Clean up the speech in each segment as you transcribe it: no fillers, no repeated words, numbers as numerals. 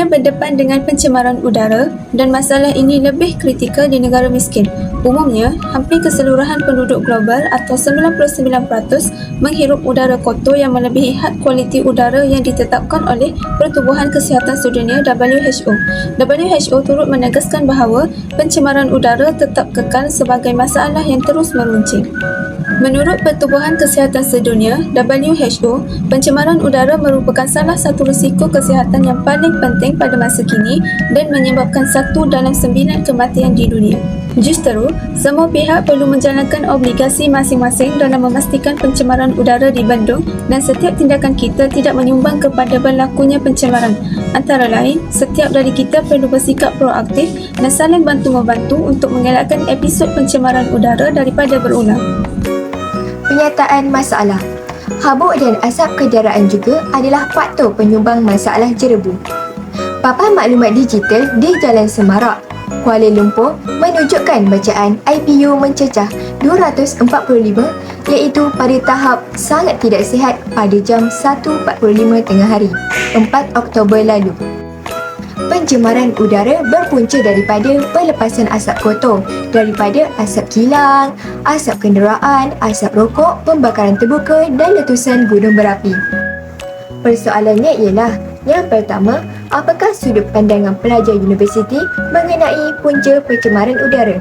berdepan dengan pencemaran udara dan masalah ini lebih kritikal di negara miskin. Umumnya, hampir keseluruhan penduduk global atau 99% menghirup udara kotor yang melebihi had kualiti udara yang ditetapkan oleh Pertubuhan Kesihatan Sedunia (WHO). WHO turut menegaskan bahawa pencemaran udara tetap kekal sebagai masalah yang terus meruncing. Menurut Pertubuhan Kesihatan Sedunia (WHO), pencemaran udara merupakan salah satu risiko kesihatan yang paling penting pada masa kini dan menyebabkan 1 dalam 9 kematian di dunia. Justeru, semua pihak perlu menjalankan obligasi masing-masing dalam memastikan pencemaran udara dibendung dan setiap tindakan kita tidak menyumbang kepada berlakunya pencemaran. Antara lain, setiap dari kita perlu bersikap proaktif dan saling bantu-membantu untuk mengelakkan episod pencemaran udara daripada berulang. Penyataan masalah. Habuk dan asap kenderaan juga adalah faktor penyumbang masalah jerebu. Papan maklumat digital di Jalan Semarak, Kuala Lumpur menunjukkan bacaan IPU mencecah 245 iaitu pada tahap sangat tidak sihat pada jam 1.45 tengah hari, 4 Oktober lalu. Pencemaran udara berpunca daripada pelepasan asap kotor daripada asap kilang, asap kenderaan, asap rokok, pembakaran terbuka dan letusan gunung berapi. Persoalannya ialah, yang pertama, apakah sudut pandangan pelajar universiti mengenai punca pencemaran udara?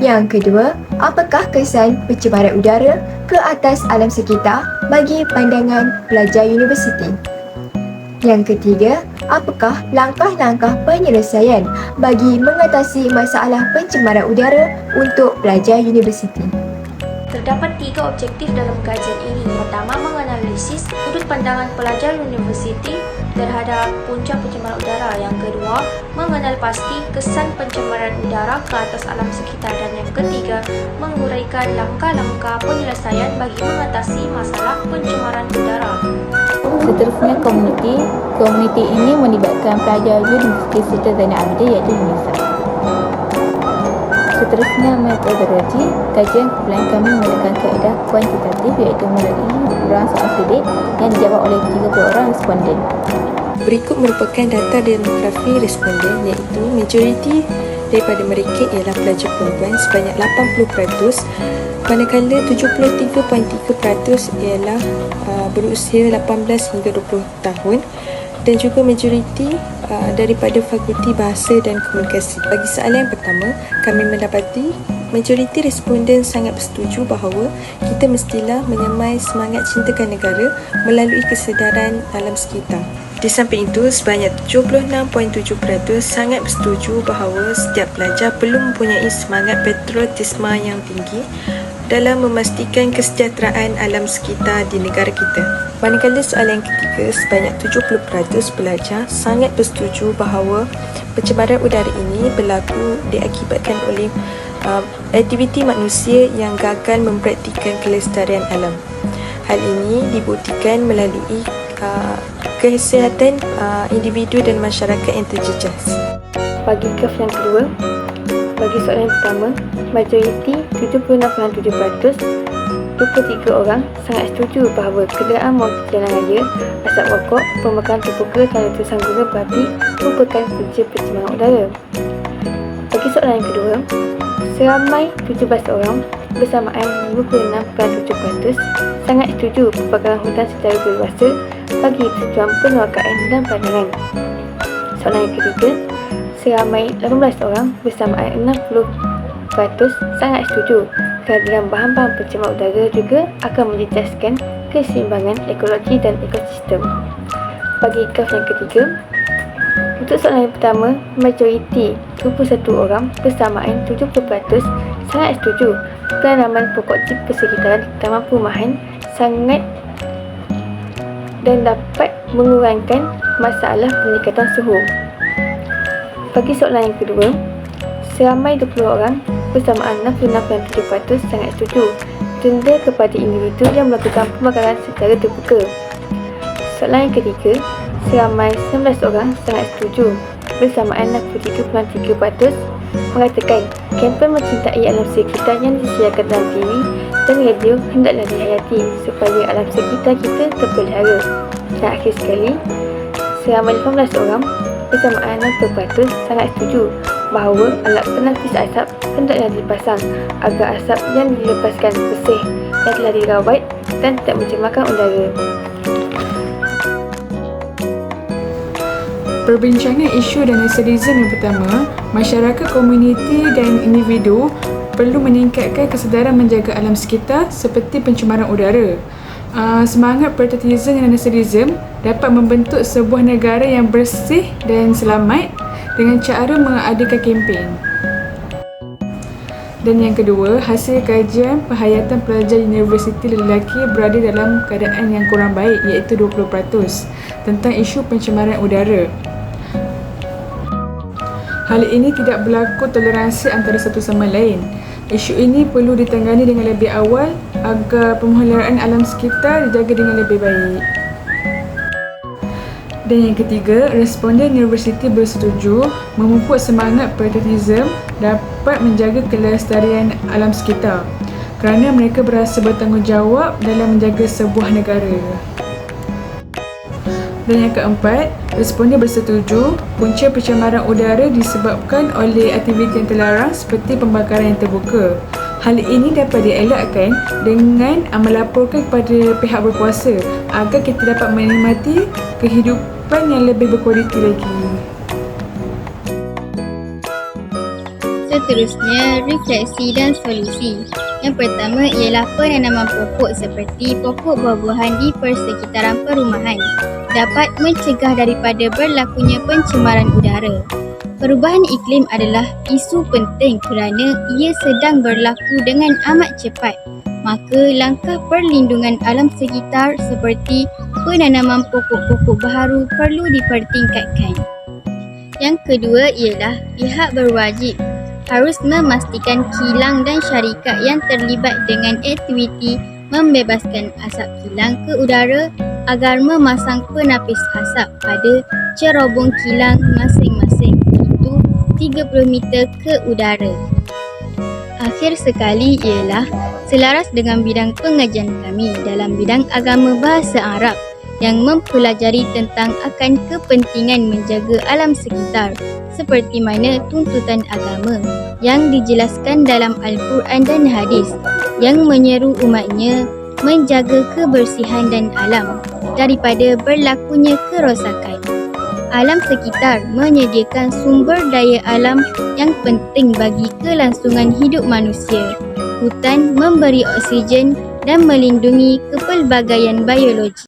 Yang kedua, apakah kesan pencemaran udara ke atas alam sekitar bagi pandangan pelajar universiti? Yang ketiga, apakah langkah-langkah penyelesaian bagi mengatasi masalah pencemaran udara untuk pelajar universiti? Terdapat 3 objektif dalam kajian ini. Pertama, menganalisis sudut pandangan pelajar universiti terhadap punca pencemaran udara. Yang kedua, mengenal pasti kesan pencemaran udara ke atas alam sekitar. Dan yang ketiga, menguraikan langkah-langkah penyelesaian bagi mengatasi masalah pencemaran udara. Seterusnya, komuniti ini melibatkan pelajar Universiti Sultan Zainal Abidin iaitu UNISA. Seterusnya, metodologi. Kajian kumpulan kami menggunakan kaedah kuantitatif iaitu melalui orang soal sidik yang dijawab oleh 30 orang responden. Berikut merupakan data demografi responden iaitu majoriti daripada mereka ialah pelajar perempuan sebanyak 80%, manakala 73.3% ialah berusia 18 hingga 20 tahun dan juga majoriti daripada Fakulti Bahasa dan Komunikasi. Bagi soalan yang pertama, kami mendapati majoriti responden sangat bersetuju bahawa kita mestilah menyamai semangat cintakan negara melalui kesedaran alam sekitar. Di samping itu, sebanyak 76.7% sangat bersetuju bahawa setiap pelajar perlu mempunyai semangat patriotisme yang tinggi dalam memastikan kesejahteraan alam sekitar di negara kita. Manakala soalan yang ketiga, sebanyak 70% pelajar sangat bersetuju bahawa pencemaran udara ini berlaku diakibatkan oleh aktiviti manusia yang gagal mempraktikkan kelestarian alam. Hal ini dibuktikan melalui kesihatan individu dan masyarakat yang terjejas. Bagi graf yang kedua, bagi soalan yang pertama, majoriti 76.7%, 23 orang sangat setuju bahawa kenderaan motor jalan raya, asap rokok, pembakaran terbuka dan letusan gunung berapi merupakan punca pencemaran udara. Bagi soalan yang kedua, seramai 17 orang bersamaan 56.7% sangat setuju pembakaran hutan secara berkuasa bagi tujuan penolakan dan pandangan. Soalan yang ketiga, seramai 18 orang bersamaan 60% sangat setuju kehadiran bahan-bahan pencemar udara juga akan menjejaskan keseimbangan ekologi dan ekosistem. Bagi graf yang ketiga, untuk soalan yang pertama, majoriti 21 orang bersamaan 70% sangat setuju penanaman pokok cip persekitaran di taman perumahan sangat dan dapat mengurangkan masalah peningkatan suhu. Bagi soalan yang kedua, seramai 20 orang bersamaan 66.7% sangat setuju denda kepada individu yang melakukan pembakaran secara terbuka. Soalan yang ketiga, seramai 19 orang sangat setuju bersamaan 63.3% mengatakan kempen mencintai alam sekitar yang disiarkan dalam TV dan radio hendaklah dihayati supaya alam sekitar kita terpelihara. Dan akhir sekali, seramai 18 orang Kesamaan 60% sangat setuju bahawa alat penafis asap hendaklah dipasang agar asap yang dilepaskan bersih yang telah dirawat dan tidak mencemarkan udara. Perbincangan isu dan nasionalisme yang pertama, masyarakat, komuniti dan individu perlu meningkatkan kesedaran menjaga alam sekitar seperti pencemaran udara. Semangat patriotisme dan nasionalisme dapat membentuk sebuah negara yang bersih dan selamat dengan cara mengadakan kempen. Dan yang kedua, hasil kajian penghayatan pelajar universiti lelaki berada dalam keadaan yang kurang baik iaitu 20% tentang isu pencemaran udara. Hal ini tidak berlaku toleransi antara satu sama lain. Isu ini perlu ditangani dengan lebih awal agar pemeliharaan alam sekitar dijaga dengan lebih baik. Dan yang ketiga, responden universiti bersetuju memupuk semangat patriotisme dapat menjaga kelestarian alam sekitar kerana mereka berasa bertanggungjawab dalam menjaga sebuah negara. Dan yang keempat, responden bersetuju punca pencemaran udara disebabkan oleh aktiviti yang terlarang seperti pembakaran yang terbuka. Hal ini dapat dielakkan dengan melaporkan kepada pihak berkuasa agar kita dapat menikmati kehidupan yang lebih berkualiti lagi. Seterusnya, refleksi dan solusi. Yang pertama ialah penanaman pokok seperti pokok buah-buahan di persekitaran perumahan dapat mencegah daripada berlakunya pencemaran udara. Perubahan iklim adalah isu penting kerana ia sedang berlaku dengan amat cepat. Maka langkah perlindungan alam sekitar seperti penanaman pokok-pokok baharu perlu dipertingkatkan. Yang kedua ialah pihak berwajib harus memastikan kilang dan syarikat yang terlibat dengan aktiviti membebaskan asap kilang ke udara agar memasang penapis asap pada cerobong kilang masing-masing iaitu 30 meter ke udara. Akhir sekali ialah selaras dengan bidang pengajian kami dalam bidang agama bahasa Arab yang mempelajari tentang akan kepentingan menjaga alam sekitar seperti mana tuntutan agama yang dijelaskan dalam Al-Quran dan hadis yang menyeru umatnya menjaga kebersihan dan alam daripada berlakunya kerosakan. Alam sekitar menyediakan sumber daya alam yang penting bagi kelangsungan hidup manusia. Hutan memberi oksigen dan melindungi kepelbagaian biologi.